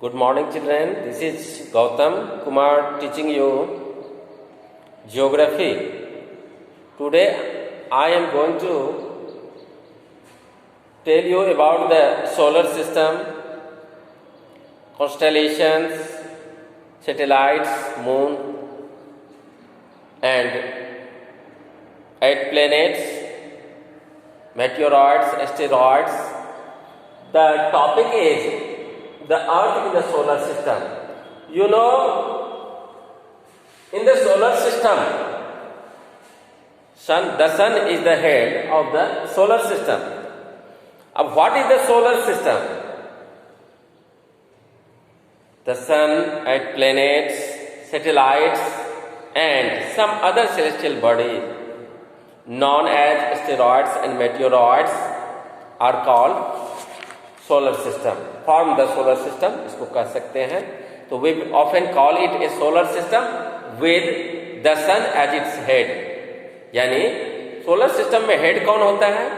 Good morning, children. This is Gautam Kumar teaching you geography. Today I am going to tell you about the solar system, constellations, satellites, moon, and 8 planets, meteoroids, asteroids. The topic is the Earth in the solar system. You know, in the solar system, the sun is the head of the solar system. What is the solar system? The sun, 8 planets, satellites, and some other celestial bodies known as asteroids and meteoroids are called solar system. Form the solar system, इसको कह सकते हैं. तो we often call it a solar system with the sun as its head. यानी solar system में head कौन होता है?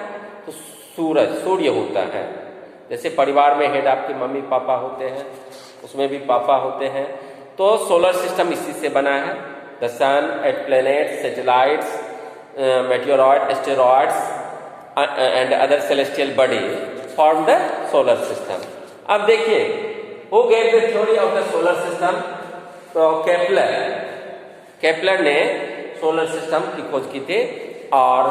तो सूर्य होता है. जैसे परिवार में हेड आपके मम्मी पापा होते हैं, उसमें भी पापा होते हैं. तो सोलर सिस्टम इसी से बना है. The sun, 8 planets, satellites, meteoroid, asteroids and other celestial bodies form the solar system. अब देखिए, who gave the theory of the solar system? तो केपलर ने सोलर सिस्टम की खोज की थी. और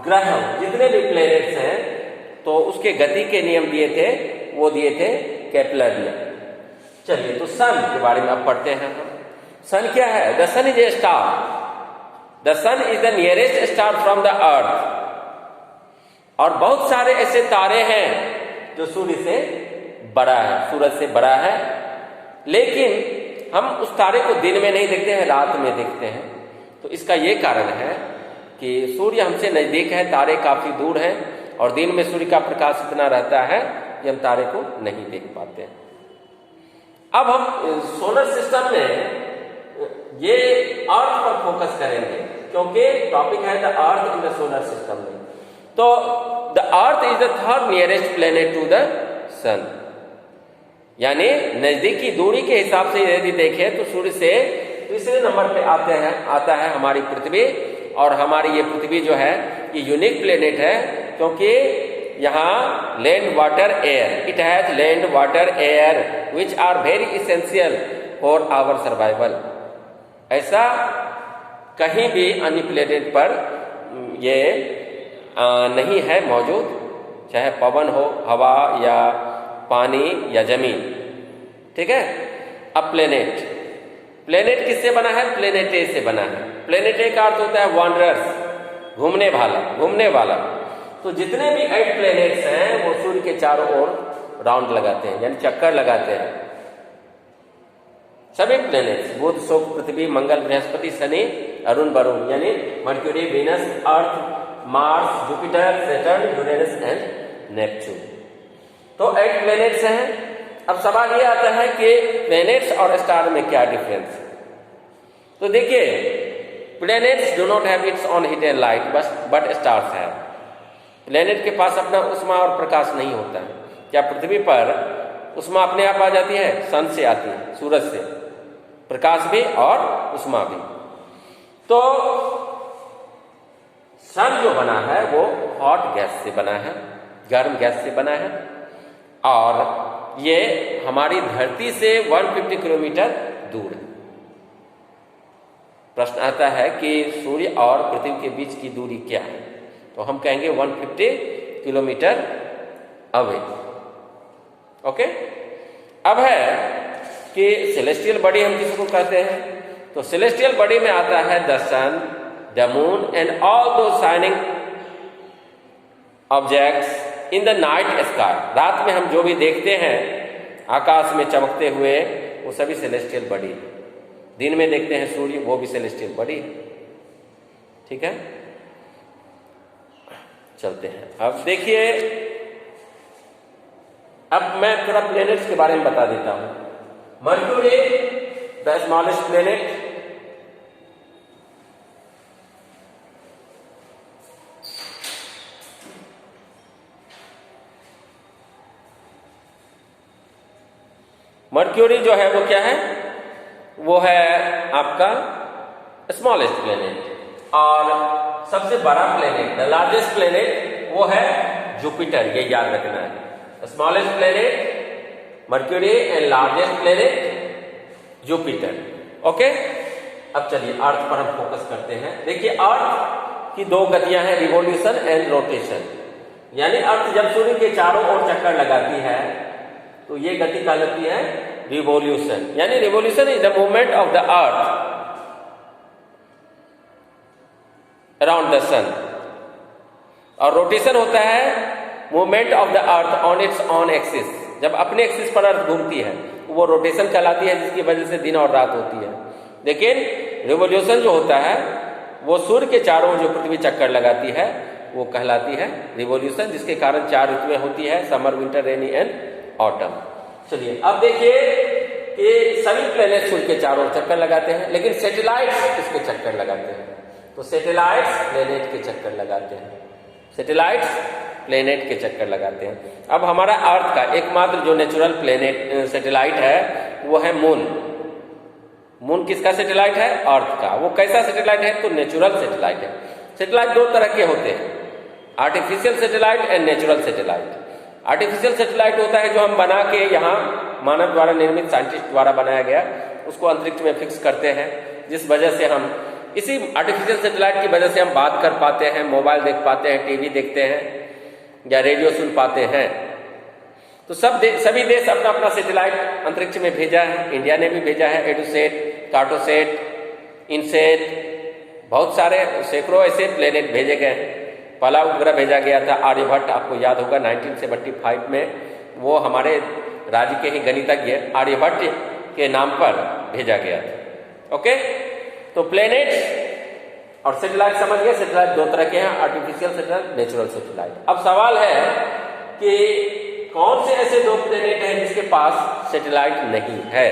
ग्रह जितने भी प्लैनेट्स हैं तो उसके गति के नियम दिए थे, वो दिए थे केपलर ने. चलिए, तो सन के बारे में अब पढ़ते हैं हम. सन क्या है? The sun is a star. The sun is the nearest star from the earth. और बहुत सारे ऐसे तारे हैं जो सूर्य से बड़ा है, सूरज से बड़ा है, लेकिन हम उस तारे को दिन में नहीं देखते हैं, रात में देखते हैं. तो इसका ये कारण है कि सूर्य हमसे नजदीक है, तारे काफी दूर हैं, और दिन में सूर्य का प्रकाश इतना रहता है कि हम तारे को नहीं देख पाते हैं. अब हम सोलर सिस्टम में ये अर्थ पर फोकस करेंगे, क्योंकि टॉपिक है the earth in the solar system में. तो the earth is the third nearest planet to the sun. यानी नजदीकी दूरी के हिसाब से यदि देखें तो सूर्य से तीसरे नंबर पे आता है हमारी पृथ्वी. और हमारी ये पृथ्वी जो है ये यूनिक प्लेनेट है, क्योंकि यहाँ land, water, air, it has land, water, air which are very essential for our survival. ऐसा कहीं भी अन्य प्लेनेट पर ये नहीं है मौजूद, चाहे पवन हो, हवा या पानी या जमीन. ठीक है. अब प्लेनेट किससे बना है? प्लेनेटे से बना है. प्लेनेटे का अर्थ होता है वॉन्डरर्स, घूमने वाला. तो जितने भी 8 प्लेनेट्स हैं वो सूर्य के चारों ओर राउंड लगाते हैं, यानी चक्कर लगाते हैं. सभी प्लेनेट्स बुध, शुक्र, पृथ्वी, मंगल, बृहस्पति, शनि, अरुण, वरुण, यानी mercury, Venus, earth, Mars, Jupiter, Saturn, Uranus and Neptune. तो 8 प्लेनेट्स हैं. अब सवाल ये आता है कि प्लेनेट्स और स्टार में क्या डिफरेंस है? तो देखिए, planets do not have it's on heat and light but stars है. प्लेनेट के पास अपना उष्मा और प्रकाश नहीं होता है. क्या पृथ्वी पर उष्मा अपने आप आ जाती है? सन से आती है, सूरज से. प्रकाश भी और उष्मा भी. तो सन जो बना है वो हॉट गैस से बना है, गर्म गैस से बना है. और ये हमारी धरती से 150 किलोमीटर दूर है. प्रश्न आता है कि सूर्य और पृथ्वी के बीच की दूरी क्या है? तो हम कहेंगे 150 किलोमीटर अवे. ओके. अब है कि सेलेस्टियल बॉडी हम किसको कहते हैं? तो सेलेस्टियल बॉडी में आता है the sun, the moon and all those shining objects in the night sky. रात में हम जो भी देखते हैं आकाश में चमकते हुए, वो सभी सेलेस्टियल बॉडी. दिन में देखते हैं सूर्य, वो भी सेलेस्टियल बॉडी. ठीक है. चलते हैं. अब देखिए, अब मैं थोड़ा प्लेनेट्स के बारे में बता देता हूं. Mercury, the smallest planet. Mercury जो है वो क्या है, वो है आपका स्मॉलेस्ट प्लेनेट। और सबसे बड़ा प्लेनेट, द लार्जेस्ट प्लेनेट, वो है जुपिटर, ये याद रखना है। Smallest planet mercury and largest planet Jupiter. Okay, अब चलिए अर्थ पर हम फोकस करते हैं। देखिए अर्थ की दो गतियां हैं, रिवोल्यूशन एंड रोटेशन। यानी अर्थ जब सूर्य के चारों ओर चक्कर लगाती है तो ये गति कहलाती है रिवोल्यूशन। यानी revolution is the movement of the earth around the sun, और रोटेशन होता है movement of the earth on its on axis. जब अपने एक्सिस पर अर्थ घूमती है वो रोटेशन कहलाती है, जिसकी वजह से दिन और रात होती है। लेकिन रिवोल्यूशन जो होता है वो सूर्य के चारों ओर जो पृथ्वी चक्कर लगाती है वो कहलाती है रिवोल्यूशन, जिसके कारण 4 ऋतुएं होती है, summer, winter, rainy and autumn. चलिए अब देखिए कि सभी प्लेनेट सूर्य के चारों ओर चक्कर लगाते हैं, लेकिन सैटेलाइट्स इसके चक्कर लगाते हैं। तो सैटेलाइट्स प्लेनेट के चक्कर लगाते हैं, सैटेलाइट्स प्लेनेट के चक्कर लगाते हैं। अब हमारा अर्थ का एकमात्र जो नेचुरल प्लेनेट सैटेलाइट है वो है मून। मून किसका सैटेलाइट है? अर्थ का। वो कैसा सैटेलाइट है? तो नेचुरल सैटेलाइट है। सैटेलाइट दो तरह के होते हैं, artificial satellite and natural satellite. Artificial satellite होता है जो हम बना के यहाँ मानव द्वारा निर्मित, साइंटिस्ट द्वारा बनाया गया, उसको अंतरिक्ष में फिक्स करते हैं, जिस वजह से हम इसी आर्टिफिशियल सैटेलाइट की वजह से हम बात कर पाते हैं, मोबाइल देख पाते हैं, टीवी देखते हैं या रेडियो सुन पाते हैं। तो सभी देश अपना अपना सैटेलाइट अंतरिक्ष में भेजा है। इंडिया ने भी भेजा है एडुसेट, कार्टोसेट, इनसेट, बहुत सारे सैकड़ों ऐसे प्लेनेट भेजे गए हैं। पहला उपग्रह भेजा गया था आर्यभट्ट, आपको याद होगा 1975 में, वो हमारे राज्य के ही गणितज्ञ आर्यभट्ट के नाम पर भेजा गया था। ओके, तो प्लेनेट और सैटेलाइट समझ गए। सैटेलाइट दो तरह के हैं, आर्टिफिशियल सैटेलाइट, नेचुरल सैटेलाइट। अब सवाल है कि कौन से ऐसे दो प्लेनेट हैं जिसके पास सैटेलाइट नहीं है?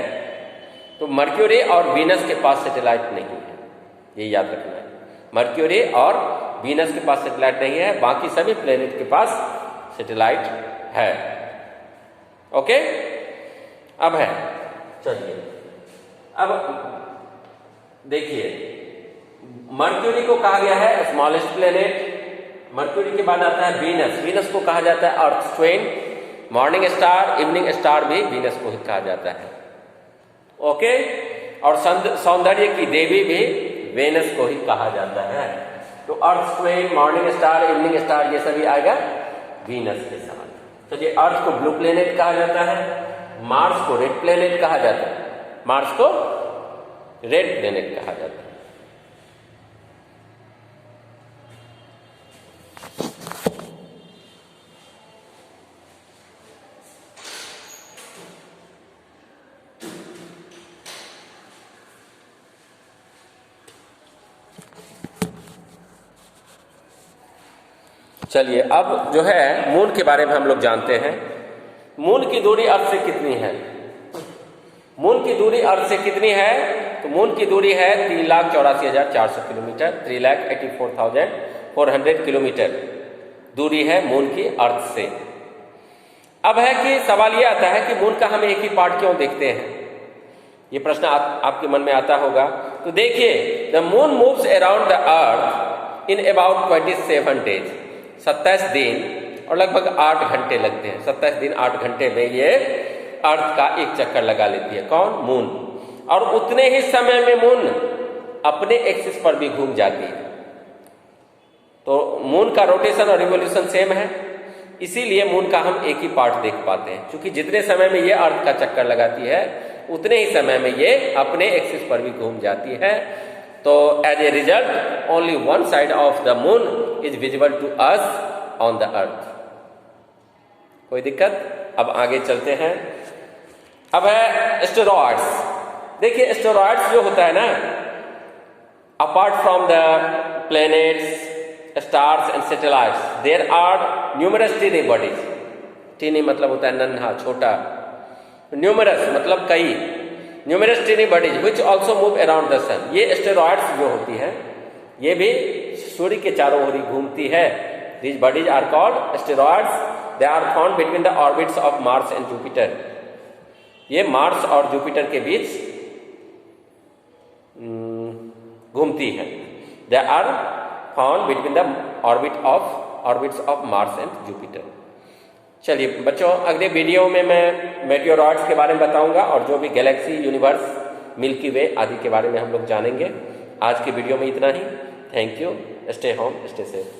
तो मर्क्यूरी और वीनस के पास सैटेलाइट नहीं है, ये याद रखना है। मर्क्यूरी और वीनस के पास सैटेलाइट नहीं है, बाकी सभी प्लेनेट के पास सैटेलाइट है। ओके, अब है, चलिए अब देखिए, मर्क्यूरी को कहा गया है स्मॉलेस्ट प्लेनेट। मर्क्यूरी के बाद आता है वीनस। वीनस को कहा जाता है earth twin, morning star, evening star भी वीनस को ही कहा जाता है। ओके, और सौंदर्य की देवी भी वेनस को ही कहा जाता है। तो earth twin, morning star, evening star, ये सभी आएगा वीनस के साथ। चलिए, अर्थ को ब्लू प्लेनेट कहा जाता है, मार्स को रेड प्लेनेट कहा जाता है, मार्स को रेड प्लेनेट कहा जाता है। चलिए, अब जो है मून के बारे में हम लोग जानते हैं। मून की दूरी अर्थ से कितनी है? मून की दूरी अर्थ से कितनी है? तो मून की दूरी है 3,84,400 किलोमीटर, 3,84,400 किलोमीटर दूरी है मून की अर्थ से। अब है कि सवाल ये आता है कि मून का हम एक ही पार्ट क्यों देखते हैं? ये प्रश्न आपके मन में आता होगा। तो देखिए, the moon moves around the earth in about 27 days, 27 दिन और लगभग 8 घंटे लगते हैं। 27 दिन 8 घंटे में ये अर्थ का एक चक्कर लगा लेती है। कौन? मून। और उतने ही समय में मून अपने एक्सिस पर भी घूम जाती है। तो मून का रोटेशन और रिवोल्यूशन सेम है, इसीलिए मून का हम एक ही पार्ट देख पाते हैं। क्योंकि जितने समय में ये अर्थ का चक्कर लगाती है उतने ही समय में ये अपने एक्सिस पर भी घूम जाती है। तो as a result only one side of the moon is visible to us on the earth. कोई दिक्कत? अब आगे चलते हैं। अब है एस्टेरॉइड्स। देखिए, एस्टेरॉइड्स जो होता है ना, apart from the planets, stars and satellites, there are numerous tiny bodies. Tiny मतलब होता है नन्हा, छोटा। न्यूमरस मतलब कई, numerous tiny bodies which also move around the sun. ये एस्टेरॉइड्स जो होती है ये भी सूर्य के चारों ओर घूमती है। These bodies are called asteroids. They are found between the orbits of Mars and Jupiter. ये मार्स और जुपिटर के बीच घूमती है। They are found between the orbits of Mars and Jupiter. चलिए बच्चों, अगले वीडियो में मैं मेटियोरॉइड्स के बारे में बताऊंगा और जो भी गैलेक्सी, यूनिवर्स, मिल्की वे आदि के बारे में हम लोग जानेंगे। आज की वीडियो में इतना ही। Thank you. Stay home, stay safe.